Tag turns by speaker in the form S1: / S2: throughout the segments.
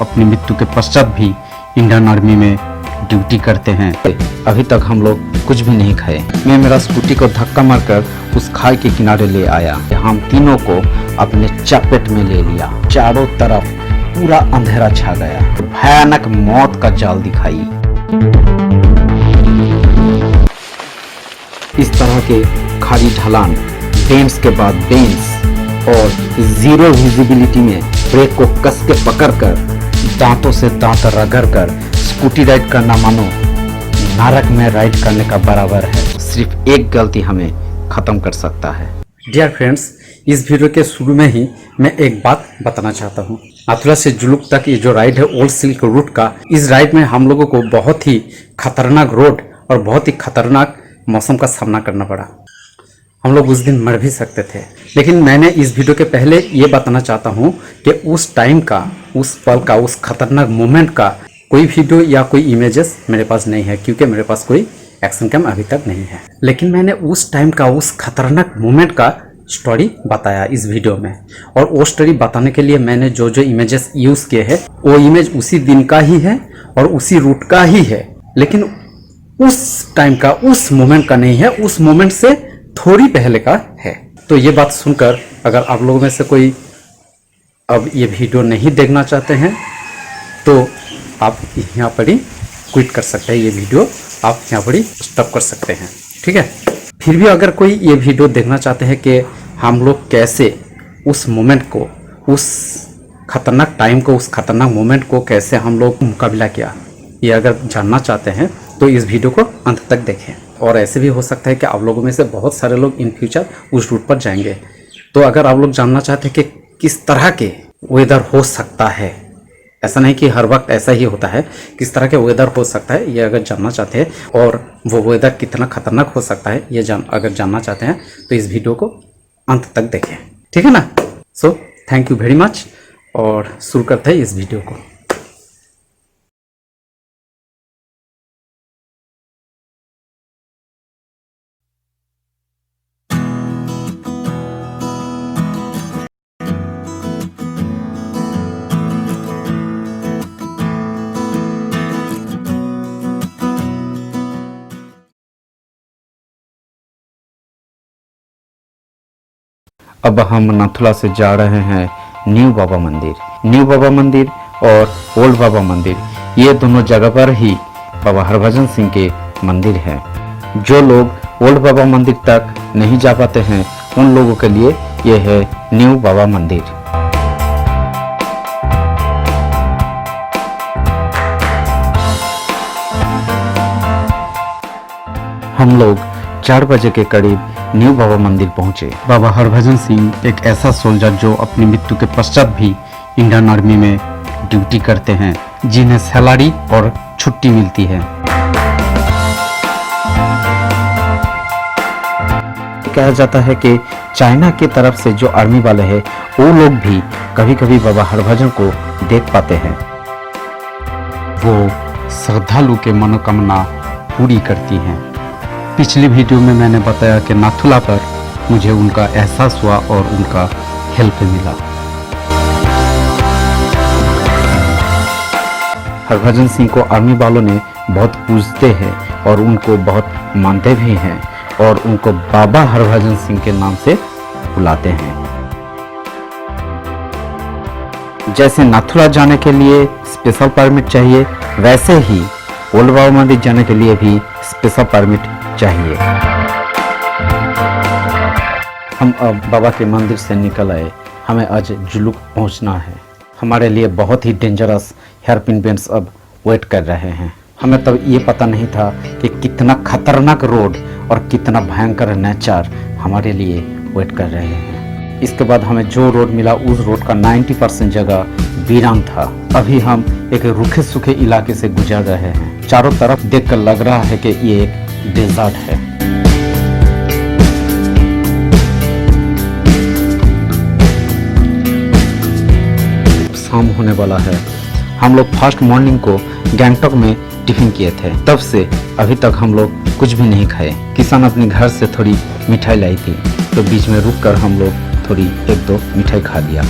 S1: अपनी मृत्यु के पश्चात भी इंडियन आर्मी में ड्यूटी करते हैं। अभी तक हम लोग कुछ भी नहीं खाए। मैं मेरा स्कूटी को धक्का मारकर उस खाई के किनारे ले आया। हम तीनों को अपने चपेट में ले लिया। चारों तरफ पूरा अंधेरा छा गया। भयानक मौत का जाल दिखाई। इस तरह के खाली ढलान, बेंच के बाद बेंच और जीरो विजिबिलिटी में ब्रेक को कस के पकड़कर दांतों से दांत रगड़कर स्कूटी राइड करना मानो नरक में राइड करने का बराबर है। सिर्फ एक गलती हमें खत्म कर सकता है। डियर फ्रेंड्स, इस वीडियो के शुरू में ही मैं एक बात बताना चाहता हूँ। नाथुला से जुलूक तक ये जो राइड है ओल्ड सिल्क रूट का, इस राइड में हम लोगों को बहुत ही खतरनाक रोड और बहुत ही खतरनाक मौसम का सामना करना पड़ा। हम लोग उस दिन मर भी सकते थे। लेकिन मैंने इस वीडियो के पहले ये बताना चाहता हूँ कि उस टाइम का, उस पल का, उस खतरनाक मोमेंट का कोई वीडियो या कोई इमेजेस मेरे पास नहीं है, क्योंकि मेरे पास कोई एक्शन कैम अभी तक नहीं है। लेकिन मैंने उस टाइम का, उस खतरनाक मोमेंट का स्टोरी बताया इस वीडियो में। और वो स्टोरी बताने के लिए मैंने जो जो इमेजेस यूज़ किए हैं वो इमेज उसी दिन का ही है और उसी रूट का ही है, लेकिन उस टाइम का, उस मोमेंट का नहीं है, उस मोमेंट से थोड़ी पहले का है। तो ये बात सुनकर अगर आप लोगों में से कोई अब ये वीडियो नहीं देखना चाहते हैं तो आप यहाँ पर ही क्विट कर सकते हैं। ये वीडियो आप यहाँ पर ही स्टॉप कर सकते हैं, ठीक है। फिर भी अगर कोई ये वीडियो देखना चाहते हैं कि हम लोग कैसे उस मोमेंट को, उस खतरनाक टाइम को, उस खतरनाक मोमेंट को कैसे हम लोग मुकाबला किया, ये अगर जानना चाहते हैं तो इस वीडियो को अंत तक देखें। और ऐसे भी हो सकता है कि आप लोगों में से बहुत सारे लोग इन फ्यूचर उस रूट पर जाएंगे। तो अगर आप लोग जानना चाहते हैं कि किस तरह के वेदर हो सकता है, ऐसा नहीं कि हर वक्त ऐसा ही होता है, किस तरह के वेदर हो सकता है, ये अगर जानना चाहते हैं और वो वेदर कितना खतरनाक हो सकता है, ये अगर जानना चाहते हैं तो इस वीडियो को अंत तक देखें, ठीक है ना। So thank you very much और शुरू करते हैं इस वीडियो को। अब हम नाथुला से जा रहे हैं न्यू बाबा मंदिर। न्यू बाबा मंदिर और ओल्ड बाबा मंदिर, ये दोनों जगह पर ही बाबा हरभजन सिंह के मंदिर हैं। जो लोग ओल्ड बाबा मंदिर तक नहीं जा पाते हैं उन लोगों के लिए ये है न्यू बाबा मंदिर। हम लोग 4 बजे के करीब न्यू बाबा मंदिर पहुंचे। बाबा हरभजन सिंह एक ऐसा सोल्जर जो अपनी मृत्यु के पश्चात भी इंडियन आर्मी में ड्यूटी करते हैं, जिन्हें सैलरी और छुट्टी मिलती है। कहा जाता है कि चाइना की तरफ से जो आर्मी वाले हैं वो लोग भी कभी कभी बाबा हरभजन को देख पाते हैं। वो श्रद्धालु के मनोकामना पूरी करती हैं। पिछली वीडियो में मैंने बताया कि नाथुला पर मुझे उनका एहसास हुआ और उनका हेल्प मिला। हरभजन सिंह को आर्मी वालों ने बहुत पूजते हैं और उनको बहुत मानते भी हैं और उनको बाबा हरभजन सिंह के नाम से बुलाते हैं। जैसे नाथुला जाने के लिए स्पेशल परमिट चाहिए, वैसे ही ओल्ड बाबा मंदिर जाने के लिए भी स्पेशल परमिट चाहिए। हम अब बाबा के मंदिर से निकल आए। हमें आज जुलूक पहुंचना है। हमारे लिए बहुत ही डेंजरस हेयरपिन बेंड्स अब वेट कर रहे हैं। हमें तब ये पता नहीं था कि कितना खतरनाक रोड और कितना भयंकर नेचर हमारे लिए वेट कर रहे हैं। इसके बाद हमें जो रोड मिला उस रोड का 90% जगह वीरान था। अभी हम एक रूखे सूखे इलाके से गुजर रहे हैं। चारों तरफ देखकर लग रहा है कि ये एक डेजर्ट है। शाम होने वाला है। हम लोग फर्स्ट मॉर्निंग को गैंगटॉक में टिफिन किए थे, तब से अभी तक हम लोग कुछ भी नहीं खाए। किसान अपने घर से थोड़ी मिठाई लाई थी तो बीच में रुककर हम लोग थोड़ी 1-2 मिठाई खा लिया।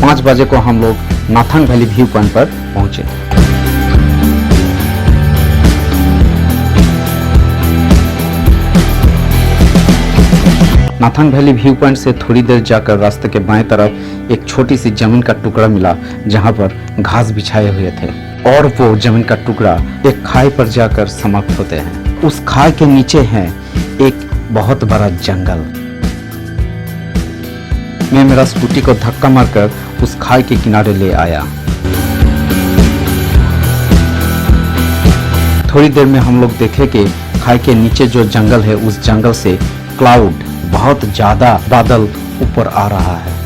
S1: 5 बजे को हम लोग नाथांग वैली व्यू पॉइंट पर पहुंचे। नाथांग वैली व्यू पॉइंट से थोड़ी देर जाकर रास्ते के बाएं तरफ एक छोटी सी जमीन का टुकड़ा मिला जहां पर घास बिछाए हुए थे और वो जमीन का टुकड़ा एक खाई पर जाकर समाप्त होते हैं। उस खाई के नीचे है एक बहुत बड़ा जंगल। मैं मेरा स्कूटी को धक्का मारकर उस खाई के किनारे ले आया। थोड़ी देर में हम लोग देखे कि खाई के नीचे जो जंगल है उस जंगल से क्लाउड बहुत ज्यादा बादल ऊपर आ रहा है।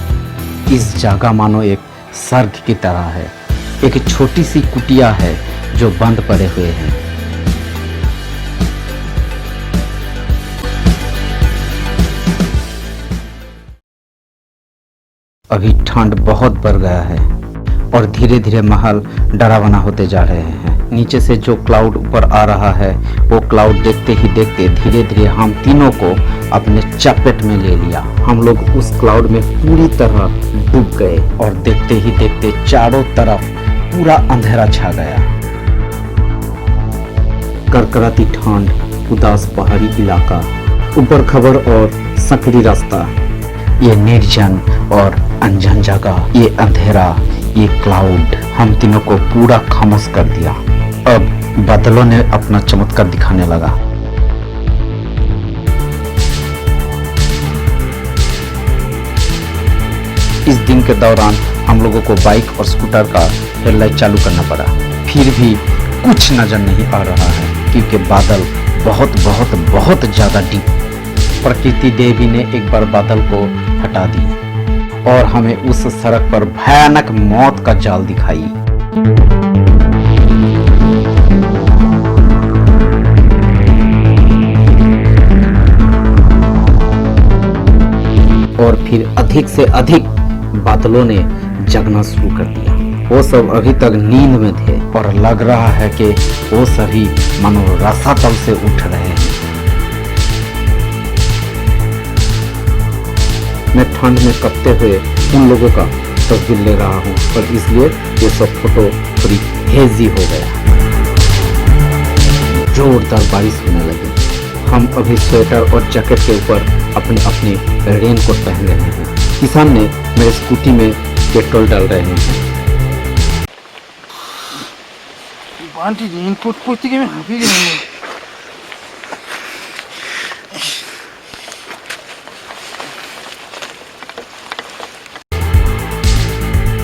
S1: इस जगह मानो एक स्वर्ग की तरह है। एक छोटी सी कुटिया है जो बंद पड़े हुए हैं। अभी ठंड बहुत बढ़ गया है और धीरे धीरे महल डरावना होते जा रहे हैं। नीचे से जो क्लाउड ऊपर आ रहा है वो क्लाउड देखते ही देखते धीरे धीरे हम तीनों को अपने चपेट में ले लिया। हम लोग उस क्लाउड में पूरी तरह डूब गए और देखते ही देखते चारों तरफ पूरा अंधेरा छा गया। करकराती ठंड, उदास पहाड़ी इलाका, ऊपर खबर और संकरी रास्ता, ये निर्जन और अनजान जगह, ये अंधेरा, ये क्लाउड हम तीनों को पूरा खामोश कर दिया। अब बादलों ने अपना चमत्कार दिखाने लगा। इस दिन के दौरान हम लोगों को बाइक और स्कूटर का हेडलाइट चालू करना पड़ा। फिर भी कुछ नजर नहीं आ रहा है क्योंकि बादल बहुत बहुत बहुत ज्यादा डीप। प्रकृति देवी ने एक बार बादल को हटा दी और हमें उस सड़क पर भयानक मौत का जाल दिखाई। और फिर अधिक से अधिक बादलों ने जगना शुरू कर दिया। वो सब अभी तक नींद में थे और लग रहा है कि वो सभी मानो रसातल से उठ रहे हैं। मैं ठंड में कपते हुए उन लोगों का तस्वीर ले रहा हूँ और इसलिए ये सब फोटो थोड़ी हेजी हो गया। जोरदार बारिश होने लगी। हम अभी स्वेटर और जैकेट के ऊपर अपने अपने रेनकोट पहन रहे हैं। किसान ने मेरे स्कूटी में पेट्रोल डाल रहे हैं।
S2: आंटी रेनकोट পরতে গিয়ে হাঁপিয়ে গেলাম।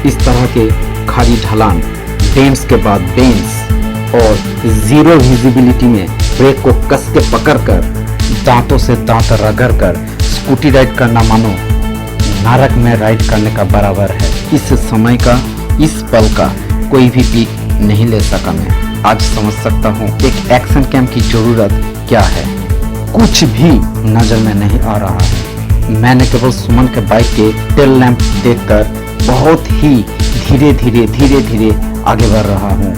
S1: इस तरह के खाली ढलान, बेंड्स के बाद बेंड्स और जीरो विजिबिलिटी में ब्रेक को कस के पकड़कर दांतों से दांत रगड़कर स्कूटी राइड करना मानो नरक में राइड करने का बराबर है। इस समय का, इस पल का कोई भी पीक नहीं ले सका। मैं आज समझ सकता हूँ एक एक्शन कैम की जरूरत क्या है। कुछ भी नजर में नहीं आ रहा है। मैंने केवल सुमन के बाइक के टेल लैंप देखकर बहुत ही धीरे धीरे आगे बढ़ रहा हूँ।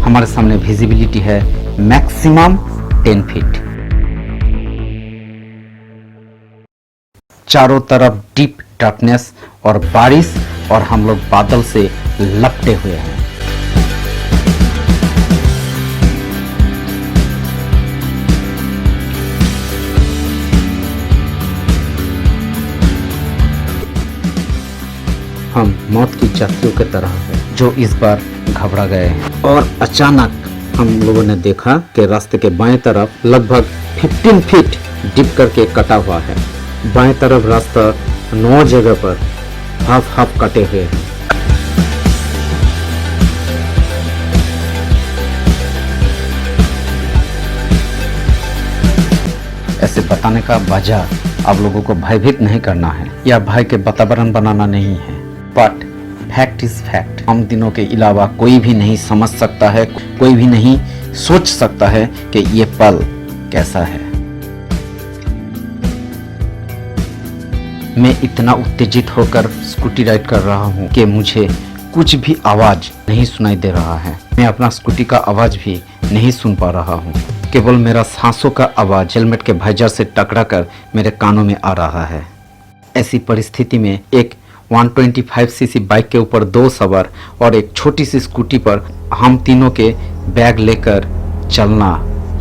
S1: हमारे सामने विजिबिलिटी है मैक्सिमम 10 फीट। चारों तरफ डीप डार्कनेस और बारिश और हम लोग बादल से लपटे हुए हैं। हम मौत की यात्रियों की तरह हैं जो इस बार घबरा गए हैं। और अचानक हम लोगों ने देखा कि रास्ते के बाएं तरफ लगभग 15 फीट डिप करके कटा हुआ है। बाएं तरफ रास्ता 9 जगह पर हाफ कटे हुए हैं। ऐसे बताने का वजह आप लोगों को भयभीत नहीं करना है या भय के वातावरण बनाना नहीं है, बट फैक्ट इज फैक्ट। हम दिनों के अलावा कोई भी नहीं समझ सकता है, कोई भी नहीं सोच सकता है कि ये पल कैसा है। मैं इतना उत्तेजित होकर स्कूटी राइड कर रहा हूँ कि मुझे कुछ भी आवाज नहीं सुनाई दे रहा है। मैं अपना स्कूटी का आवाज भी नहीं सुन पा रहा हूँ। केवल मेरा सांसों का आवाज हेलमेट के वाइजर से टकरा कर मेरे कानों में आ रहा है। ऐसी परिस्थिति में एक 125 सीसी बाइक के ऊपर 2 सवार और एक छोटी सी स्कूटी पर हम तीनों के बैग लेकर चलना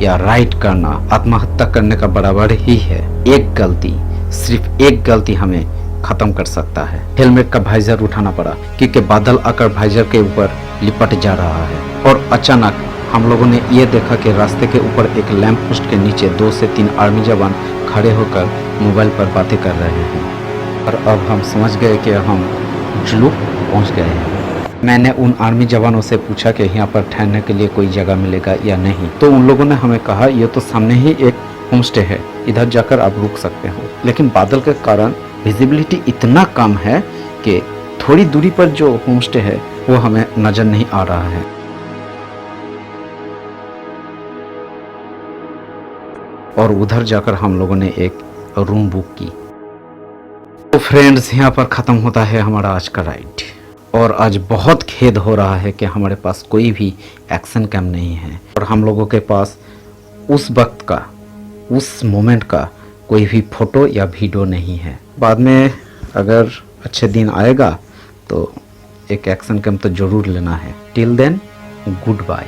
S1: या राइड करना आत्महत्या करने का बराबर ही है। एक गलती, सिर्फ एक गलती हमें खत्म कर सकता है। हेलमेट का वाइजर उठाना पड़ा क्योंकि बादल आकर वाइजर के ऊपर लिपट जा रहा है और अचानक हम लोगों ने ये देखा कि रास्ते के ऊपर एक लैंप पोस्ट के नीचे 2 से 3 आर्मी जवान खड़े होकर मोबाइल पर बातें कर रहे हैं और अब हम समझ गए कि हम जुलूक पहुंच गए हैं। मैंने उन आर्मी जवानों से पूछा कि यहाँ पर ठहरने के लिए कोई जगह मिलेगा या नहीं, तो उन लोगों ने हमें कहा ये तो सामने ही एक होम स्टे है, इधर जाकर आप रुक सकते हो। लेकिन बादल के कारण विजिबिलिटी इतना कम है कि थोड़ी दूरी पर जो होम स्टे है वो हमें नजर नहीं आ रहा है। और उधर जाकर हम लोगों ने एक रूम बुक की। तो फ्रेंड्स, यहाँ पर ख़त्म होता है हमारा आज का राइड और आज बहुत खेद हो रहा है कि हमारे पास कोई भी एक्शन कैम नहीं है और हम लोगों के पास उस वक्त का, उस मोमेंट का कोई भी फ़ोटो या वीडियो नहीं है। बाद में अगर अच्छे दिन आएगा तो एक एक्शन कैम तो ज़रूर लेना है। Till then, good bye.